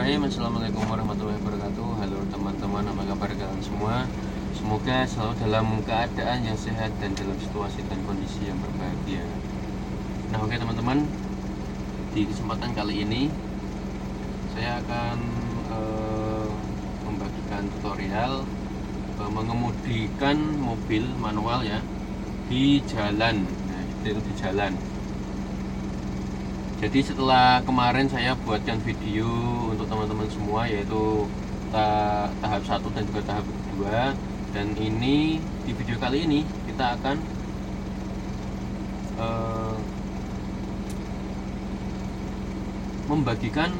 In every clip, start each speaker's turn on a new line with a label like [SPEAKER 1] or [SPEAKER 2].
[SPEAKER 1] Bismillahirrahmanirrahim. Assalamualaikum warahmatullahi wabarakatuh. Halo teman-teman, apa kabar kalian semua? Semoga selalu dalam keadaan yang sehat dan dalam situasi dan kondisi yang berbahagia. Nah oke teman-teman, di kesempatan kali ini saya akan membagikan tutorial mengemudikan mobil manual ya di jalan. Nah itu di jalan. Jadi setelah kemarin saya buatkan video untuk teman-teman semua, yaitu tahap 1 dan juga tahap kedua, dan ini di video kali ini kita akan membagikan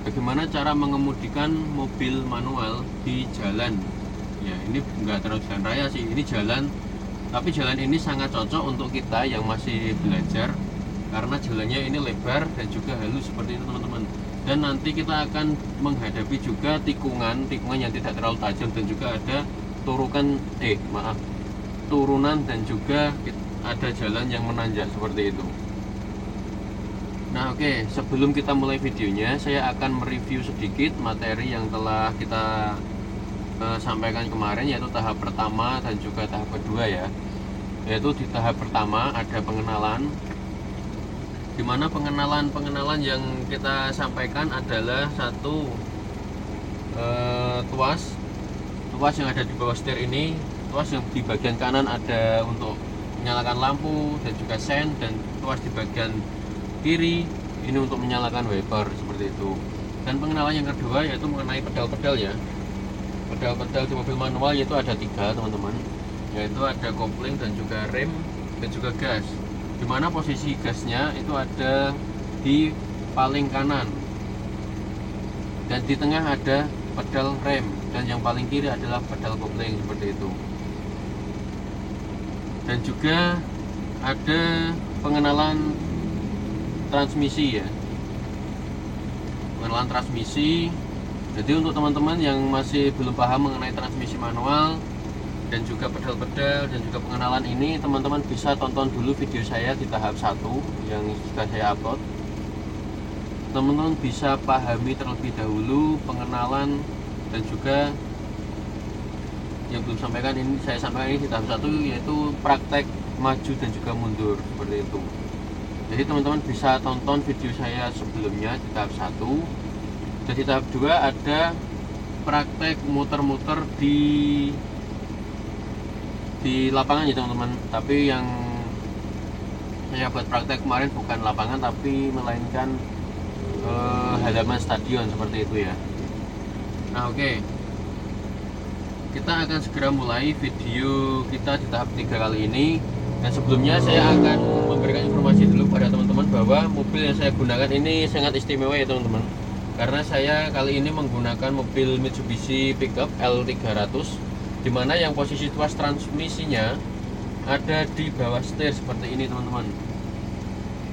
[SPEAKER 1] bagaimana cara mengemudikan mobil manual di jalan. Ya ini enggak terlalu jalan raya sih, ini jalan, tapi jalan ini sangat cocok untuk kita yang masih belajar karena jalannya ini lebar dan juga halus seperti itu teman-teman. Dan nanti kita akan menghadapi juga tikungan yang tidak terlalu tajam dan juga ada turunan dan juga ada jalan yang menanjak seperti itu. Nah oke, sebelum kita mulai videonya, saya akan mereview sedikit materi yang telah kita sampaikan kemarin, yaitu tahap pertama dan juga tahap kedua ya. Yaitu di tahap pertama ada pengenalan, dimana pengenalan yang kita sampaikan adalah satu, tuas yang ada di bawah setir ini. Tuas yang di bagian kanan ada untuk menyalakan lampu dan juga sen, dan tuas di bagian kiri ini untuk menyalakan wiper seperti itu. Dan pengenalan yang kedua yaitu mengenai pedal-pedal ya. Pedal-pedal di mobil manual yaitu ada 3 teman-teman, yaitu ada kopling dan juga rem dan juga gas, dimana posisi gasnya itu ada di paling kanan, dan di tengah ada pedal rem, dan yang paling kiri adalah pedal kopling seperti itu. Dan juga ada pengenalan transmisi ya, pengenalan transmisi. Jadi untuk teman-teman yang masih belum paham mengenai transmisi manual dan juga pedal-pedal dan juga pengenalan ini, teman-teman bisa tonton dulu video saya di tahap 1 yang sudah saya upload. Teman-teman bisa pahami terlebih dahulu pengenalan dan juga yang belum sampaikan ini, saya sampaikan ini di tahap 1, yaitu praktek maju dan juga mundur seperti itu. Jadi teman-teman bisa tonton video saya sebelumnya di tahap 1. Dan di tahap 2 ada praktek muter-muter di lapangan ya teman-teman. Tapi yang saya buat praktek kemarin bukan lapangan, tapi melainkan halaman stadion seperti itu ya. Nah oke, kita akan segera mulai video kita di tahap 3 kali ini. Dan sebelumnya saya akan memberikan informasi dulu pada teman-teman bahwa mobil yang saya gunakan ini sangat istimewa ya teman-teman, karena saya kali ini menggunakan mobil Mitsubishi pickup L300, dimana yang posisi tuas transmisinya ada di bawah setir seperti ini teman-teman.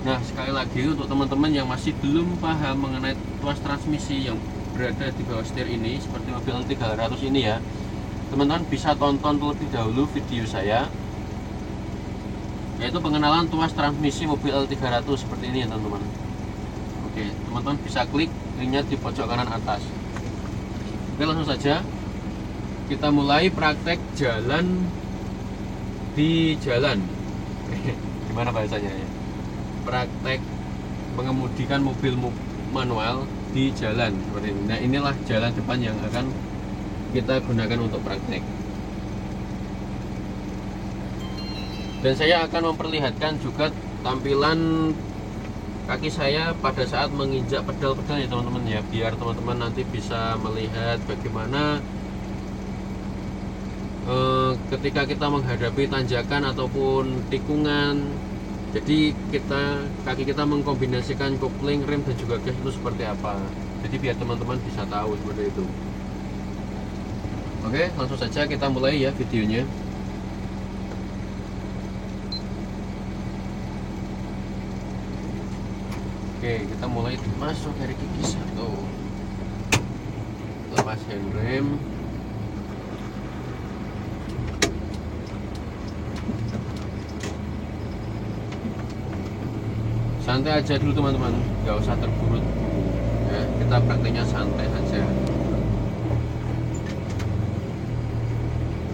[SPEAKER 1] Nah sekali lagi untuk teman-teman yang masih belum paham mengenai tuas transmisi yang berada di bawah setir ini seperti mobil L300 ini ya, teman-teman bisa tonton terlebih dahulu video saya, yaitu pengenalan tuas transmisi mobil L300 seperti ini ya teman-teman. Oke, teman-teman bisa klik linknya di pojok kanan atas. Oke, langsung saja kita mulai praktek jalan di jalan. Gimana bahasanya ya? Praktek mengemudikan mobil manual di jalan seperti ini. Nah, inilah jalan depan yang akan kita gunakan untuk praktek. Dan saya akan memperlihatkan juga tampilan kaki saya pada saat menginjak pedal-pedal ya teman-teman ya, biar teman-teman nanti bisa melihat bagaimana ketika kita menghadapi tanjakan ataupun tikungan. Jadi kaki kita mengkombinasikan kopling, rem dan juga gas itu seperti apa. Jadi biar teman-teman bisa tahu seperti itu. Oke, langsung saja kita mulai ya videonya. Oke, kita mulai masuk dari gigi 1. Lepas handrem. Santai aja dulu teman-teman, nggak usah terburu-buru. ya, kita prakteknya santai saja.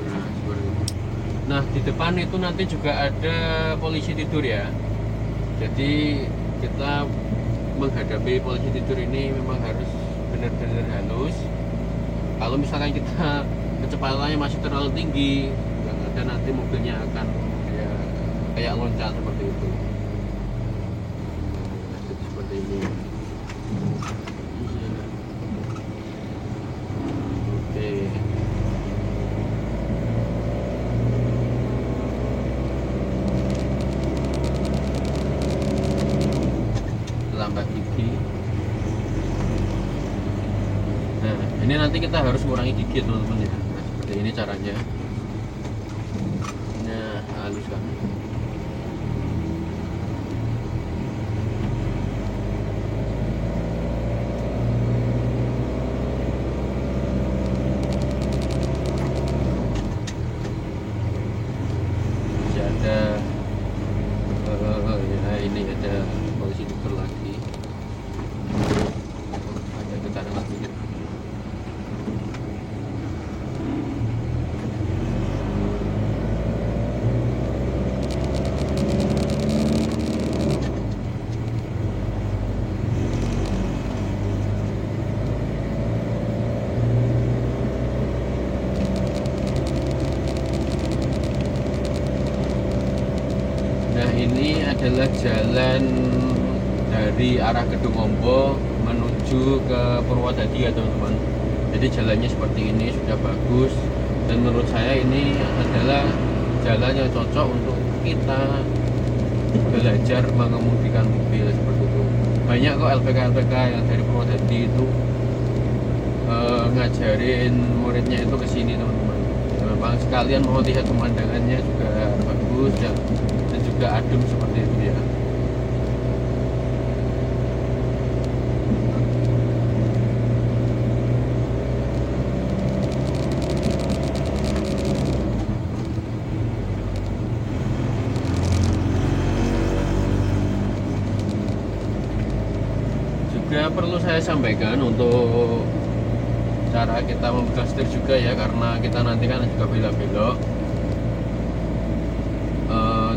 [SPEAKER 1] Nah, seperti itu. Nah, di depan itu nanti juga ada polisi tidur ya. Jadi kita menghadapi polisi tidur ini memang harus benar-benar halus. Kalau misalkan kita kecepatannya masih terlalu tinggi, yang ada nanti mobilnya akan ya, kayak loncat seperti itu. Nah, jadi seperti ini. Oke. Lambat gigi. Nah, ini nanti kita harus kurangi gigi teman-teman ya. Nah, seperti ini caranya. Nah, halus kan. Masih ada ya ini ada polisi tidur lagi. Ada getaran lagi. Nah, ini adalah jalan dari arah Kedung Ombo menuju ke Purwodadi ya teman-teman. Jadi jalannya seperti ini, sudah bagus, dan menurut saya ini adalah jalan yang cocok untuk kita belajar mengemudikan mobil seperti itu. Banyak kok LPK yang dari Purwodadi itu ngajarin muridnya itu ke sini teman-teman. Memang sekalian mau lihat pemandangannya juga bagus dan juga adem seperti itu ya. Juga perlu saya sampaikan untuk cara kita memegang setir juga ya, karena kita nanti kan juga belok-belok.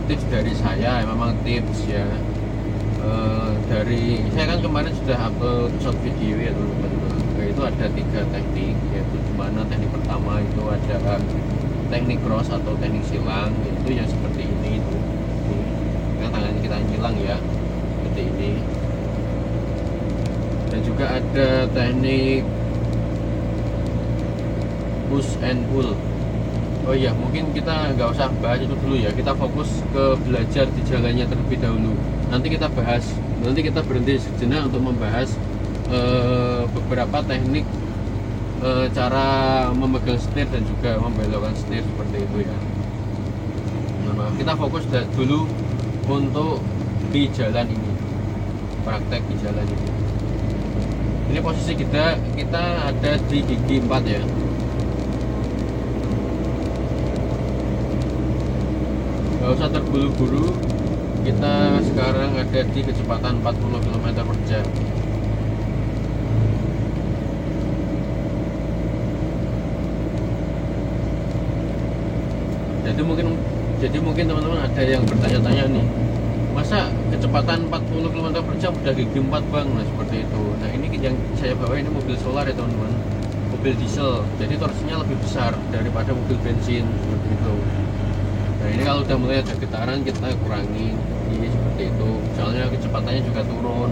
[SPEAKER 1] Tips dari saya, memang tips ya, dari saya kan kemarin sudah upload short video ya teman-teman. Itu ada 3 teknik, yaitu dimana teknik pertama itu ada teknik cross atau teknik silang, itu yang seperti ini itu. Kan tangan kita nyilang ya, seperti ini. Dan juga ada teknik push and pull. Oh iya, mungkin kita nggak usah bahas itu dulu ya. Kita fokus ke belajar di jalannya terlebih dahulu. Nanti kita bahas, nanti kita berhenti sejenak untuk membahas beberapa teknik cara memegang setir dan juga membelokkan setir seperti itu ya. Nah, kita fokus dulu untuk di jalan ini, praktek di jalan ini. Ini posisi kita ada di gigi 4 ya. Gak usah terburu-buru, kita sekarang ada di kecepatan 40 km per jam. Jadi mungkin teman-teman ada yang bertanya-tanya nih, masa kecepatan 40 km per jam udah gigi 4 bang? Nah seperti itu. Nah ini yang saya bawa ini mobil solar ya teman-teman, mobil diesel, jadi torsinya lebih besar daripada mobil bensin seperti itu. Nah ini kalau udah mulai ada getaran kita kurangi ini seperti itu, soalnya kecepatannya juga turun.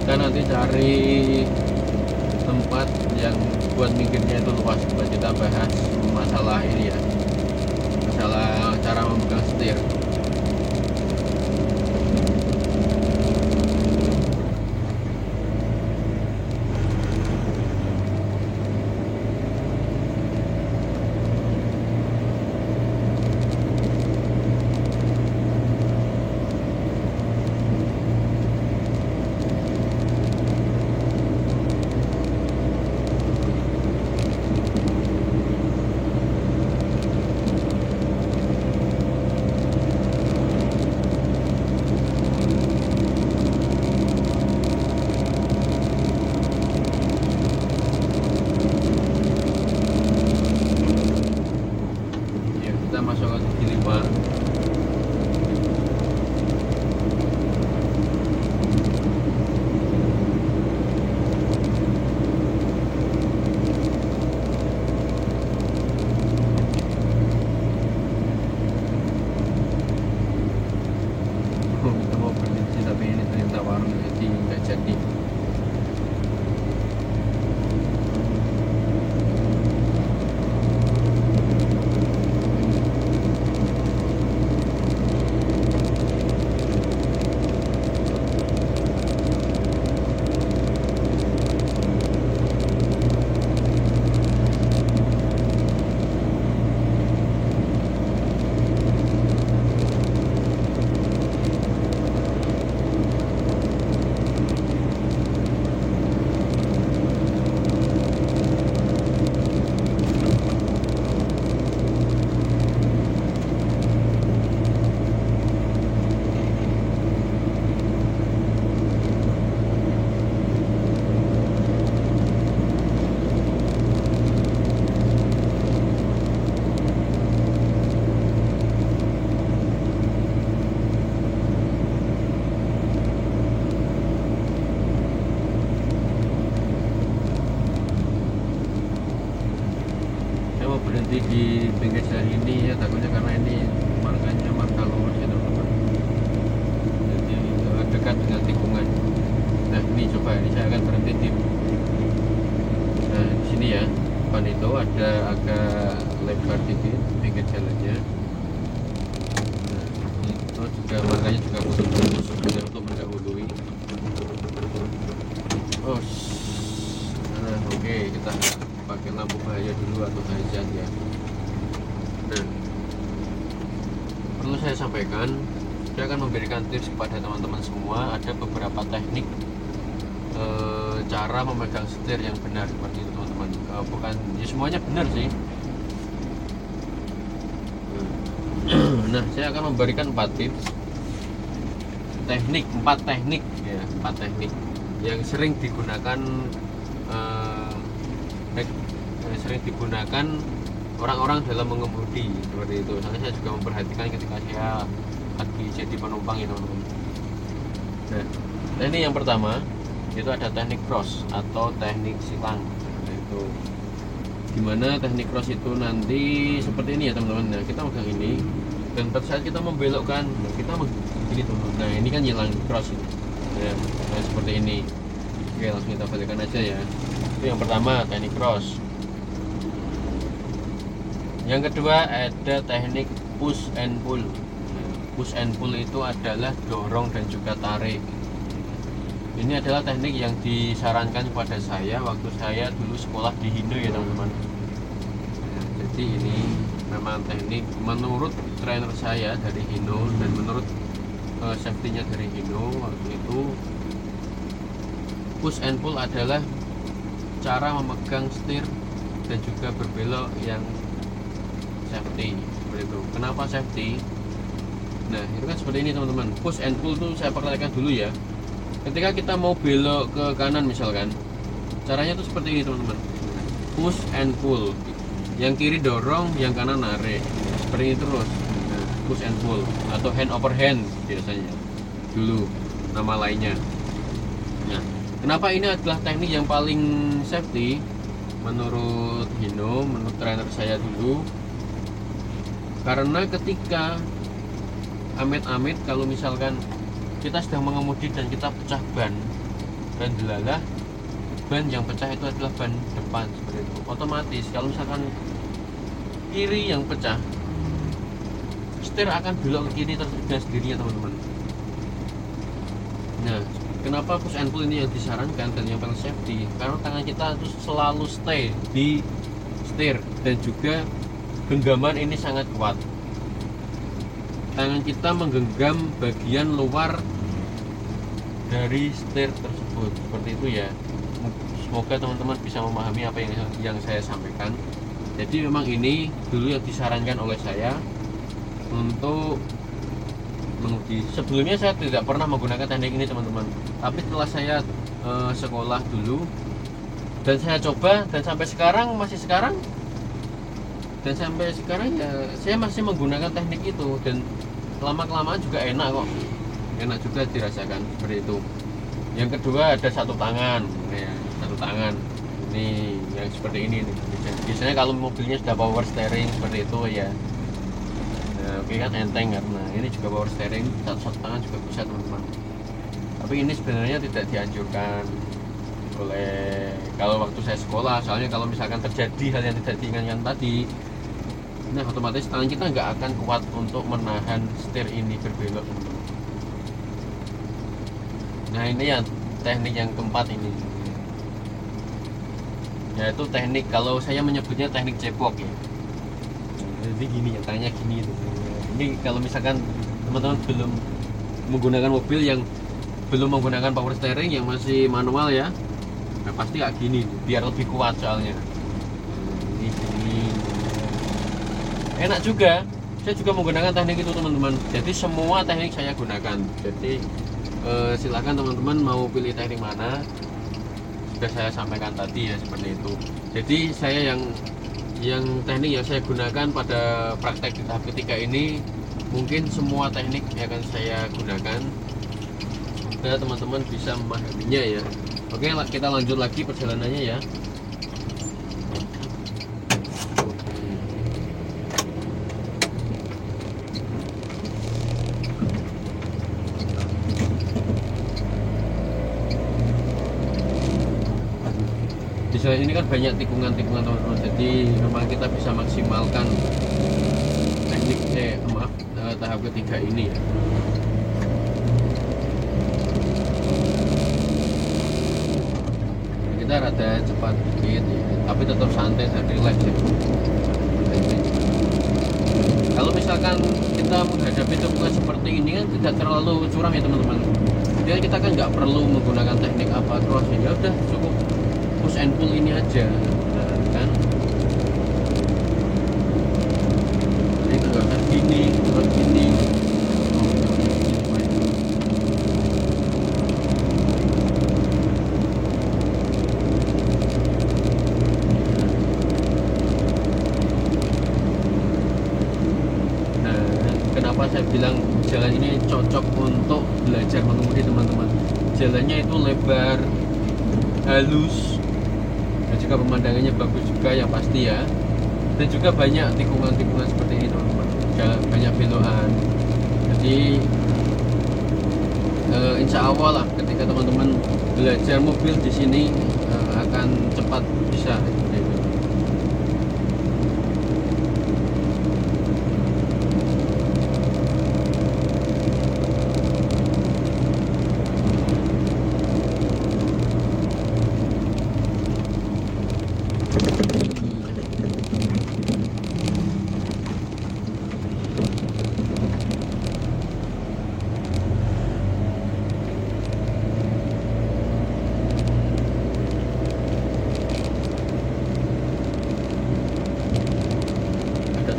[SPEAKER 1] Kita nanti cari tempat yang buat minggirnya itu luas, buat kita bahas masalah ini ya, masalah cara memegang setir. jadi. Berhenti di pinggir jalan ini ya, takutnya karena ini markanya marka lurus ya teman-teman, jadi dekat dengan tikungan. Nah ini coba, ini saya akan berhenti di sini ya, depan itu ada agak lebar dikit pinggir jalannya. Nah itu juga markanya juga putus-putus sebenarnya untuk mendahului. Oh, nah oke, kita pakai lampu bahaya dulu atau hazard ya. Nah, perlu saya sampaikan, saya akan memberikan tips kepada teman-teman semua. Ada beberapa teknik cara memegang setir yang benar seperti itu teman-teman. Bukan ya semuanya benar sih. Nah, saya akan memberikan 4 tips, teknik, 4 teknik ya, 4 teknik yang sering digunakan orang-orang dalam mengemudi seperti itu. Soalnya saya juga memperhatikan ketika saya lagi jadi penumpang ya teman-teman. Nah, teknik yang pertama itu ada teknik cross atau teknik silang. Nah, itu gimana teknik cross itu nanti seperti ini ya teman-teman. Nah, kita megang ini dan pada saat kita membelokkan, kita begini tuh. Nah, ini kan hilang cross itu. Nah, seperti ini. Oke, langsung kita balikkan aja ya. Itu yang pertama, teknik cross. Yang kedua ada teknik push and pull. Push and pull itu adalah dorong dan juga tarik. Ini adalah teknik yang disarankan kepada saya waktu saya dulu sekolah di Hino ya teman-teman. Jadi ini memang teknik menurut trainer saya dari Hino dan menurut safety-nya dari Hino waktu itu. Push and pull adalah cara memegang setir dan juga berbelok yang safety seperti itu. Kenapa safety? Nah itu kan seperti ini teman-teman. Push and pull tuh saya perhatikan dulu ya. Ketika kita mau belok ke kanan misalkan, caranya tuh seperti ini teman-teman. Push and pull. Yang kiri dorong, yang kanan narik. Seperti ini terus. Nah, push and pull atau hand over hand biasanya. Dulu nama lainnya. Nah, kenapa ini adalah teknik yang paling safety menurut Hino, menurut trainer saya dulu? Karena ketika amit-amit kalau misalkan kita sedang mengemudi dan kita pecah ban dan delalah, ban yang pecah itu adalah ban depan seperti itu. Otomatis kalau misalkan kiri yang pecah, setir akan belok ke kiri dengan sendirinya teman-teman. Nah, kenapa push and pull ini yang disarankan dan yang paling safety? Karena tangan kita itu selalu stay di setir dan juga genggaman ini sangat kuat. Tangan kita menggenggam bagian luar dari setir tersebut seperti itu ya. Semoga teman-teman bisa memahami apa yang saya sampaikan. Jadi memang ini dulu yang disarankan oleh saya untuk mengemudi. Sebelumnya saya tidak pernah menggunakan teknik ini teman-teman. Tapi setelah saya sekolah dulu dan saya coba dan sampai sekarang ya saya masih menggunakan teknik itu dan lama-kelamaan juga enak kok, enak juga dirasakan seperti itu. Yang kedua ada satu tangan ya, satu tangan ini yang seperti ini nih. Biasanya kalau mobilnya sudah power steering seperti itu ya, oke kan enteng karena ini juga power steering, satu tangan juga bisa teman-teman. Tapi ini sebenarnya tidak dianjurkan oleh kalau waktu saya sekolah, soalnya kalau misalkan terjadi hal yang tidak diinginkan tadi, nah otomatis tangan kita nggak akan kuat untuk menahan setir ini berbelok. Nah ini ya teknik yang keempat ini, yaitu teknik, kalau saya menyebutnya teknik cebok ya. Jadi gini ya, tanya gini itu. Ini kalau misalkan teman-teman belum menggunakan mobil yang belum menggunakan power steering, yang masih manual ya, nah pasti kayak gini biar lebih kuat soalnya. Ini enak juga, saya juga menggunakan teknik itu teman-teman. Jadi semua teknik saya gunakan. Jadi silahkan teman-teman mau pilih teknik mana, sudah saya sampaikan tadi ya, seperti itu. Jadi saya yang teknik yang saya gunakan pada praktek di tahap ketiga ini, mungkin semua teknik yang akan saya gunakan, semoga teman-teman bisa memahaminya ya. Oke, kita lanjut lagi perjalanannya ya. Di jalan ini kan banyak tikungan-tikungan teman-teman, jadi memang kita bisa maksimalkan teknik tahap ketiga ini ya. Kita rada cepat dikit ya, tapi tetap santai dan relax ya. Kalau misalkan kita menghadapi tikungan seperti ini kan tidak terlalu curam ya teman-teman. Jadi kita kan nggak perlu menggunakan teknik apa cross, ya udah cukup push and pull ini aja, nah, kan? Jadi nggak usah gini, terus gini. Nah, kenapa saya bilang jalan ini cocok untuk belajar mengemudi teman-teman? Jalannya itu lebar, halus, dan juga pemandangannya bagus juga yang pasti ya, dan juga banyak tikungan-tikungan seperti ini teman-teman, banyak belokan. Jadi insya Allah lah ketika teman-teman belajar mobil di sini akan cepat bisa seperti itu.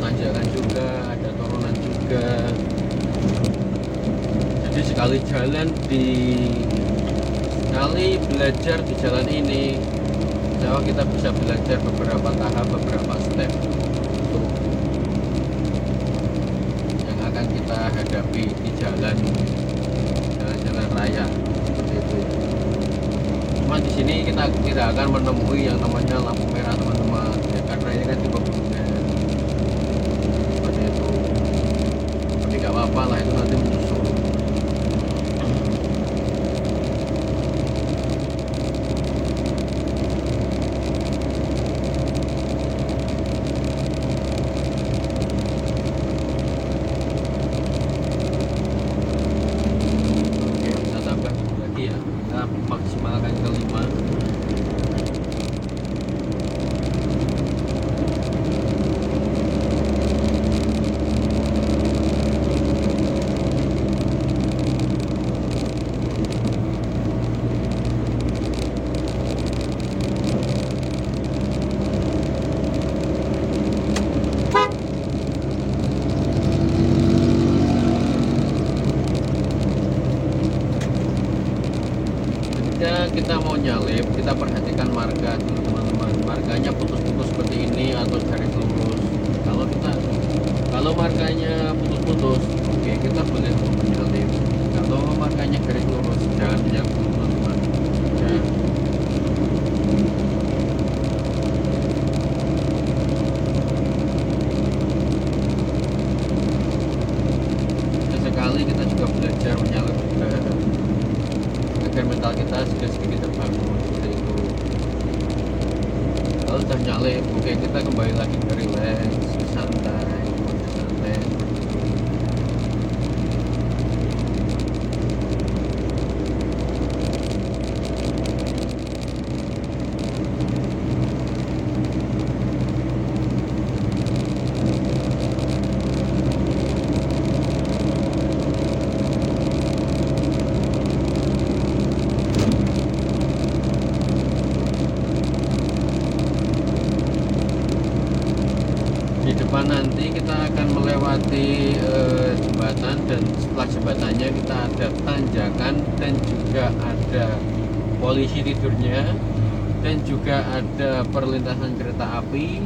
[SPEAKER 1] Tanjakan juga, ada turunan juga. Jadi sekali belajar di jalan ini, insya kita bisa belajar beberapa tahap, beberapa step untuk yang akan kita hadapi di jalan raya seperti itu. Cuma di sini kita tidak akan menemui yang namanya lampu merah teman-teman, ya, karena ini kan tipe nggak apa-apa lah, itu nanti menyusul. Oke, kita tambah lagi ya, kita maksimalkan ke 5. Kita mau nyalip, kita perhatikan marga dulu teman-teman. Marganya putus-putus seperti ini atau garis lurus. Kalau marganya putus-putus, oke, kita boleh menyalip. Kalau marganya garis lurus, jangan menyalip teman-teman ya. Sesekali kita juga belajar menyalip juga. agar mental kita sedikit terbangun seperti itu. Kalau udah nyale, oke, kita kembali lagi ke relax, santai, santai. Di depan nanti kita akan melewati jembatan, dan setelah jembatannya kita ada tanjakan dan juga ada polisi tidurnya dan juga ada perlintasan kereta api.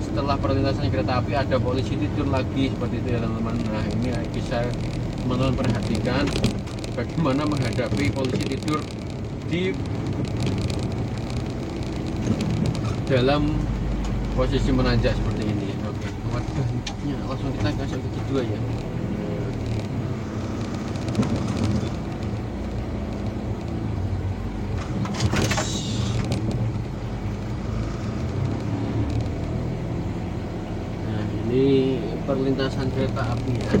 [SPEAKER 1] Setelah perlintasan kereta api ada polisi tidur lagi, seperti itu ya teman-teman. Nah, ini bisa teman-teman perhatikan bagaimana menghadapi polisi tidur di dalam posisi menanjak seperti ini. Oke, waduh, ya, langsung kita kasih ke kedua ya. Nah, ini perlintasan kereta api ya.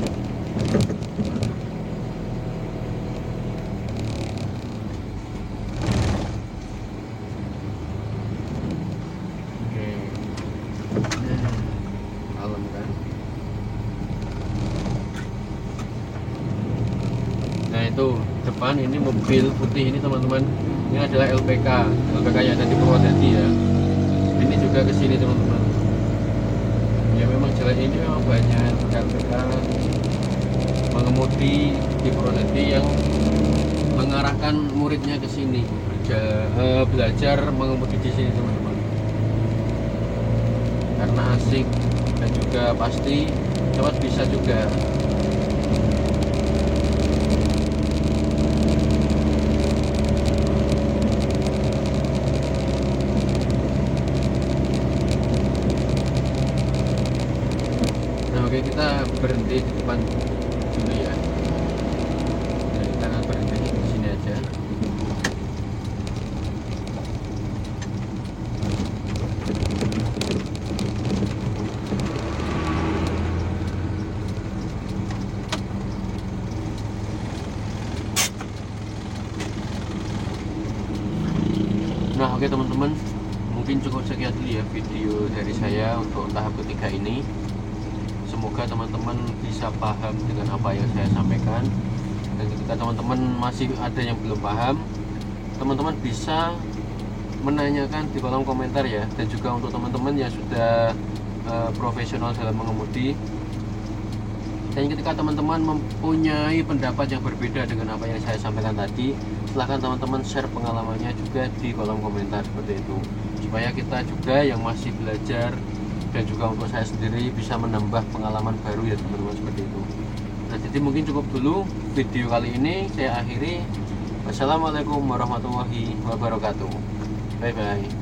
[SPEAKER 1] Nah, itu depan ini mobil putih ini teman-teman, ini adalah LPK yang ada di Purwodadi ya. Ini juga ke sini teman-teman. Ya memang jalan ini memang banyak LPK mengemudi di Purwodadi yang mengarahkan muridnya ke sini belajar mengemudi di sini teman-teman, karena asik dan juga pasti cepat bisa juga. Oke, kita berhenti di depan dulu ya. Jadi kita akan berhenti di sini aja. Nah, oke teman-teman, mungkin cukup sekian dulu ya video dari saya untuk tahap ketiga ini. Semoga teman-teman bisa paham dengan apa yang saya sampaikan, dan ketika teman-teman masih ada yang belum paham, teman-teman bisa menanyakan di kolom komentar ya. Dan juga untuk teman-teman yang sudah profesional dalam mengemudi, dan ketika teman-teman mempunyai pendapat yang berbeda dengan apa yang saya sampaikan tadi, silahkan teman-teman share pengalamannya juga di kolom komentar seperti itu, supaya kita juga yang masih belajar dan juga untuk saya sendiri bisa menambah pengalaman baru ya teman-teman, seperti itu. Nah, jadi mungkin cukup dulu video kali ini, saya akhiri. Wassalamualaikum warahmatullahi wabarakatuh. Bye bye.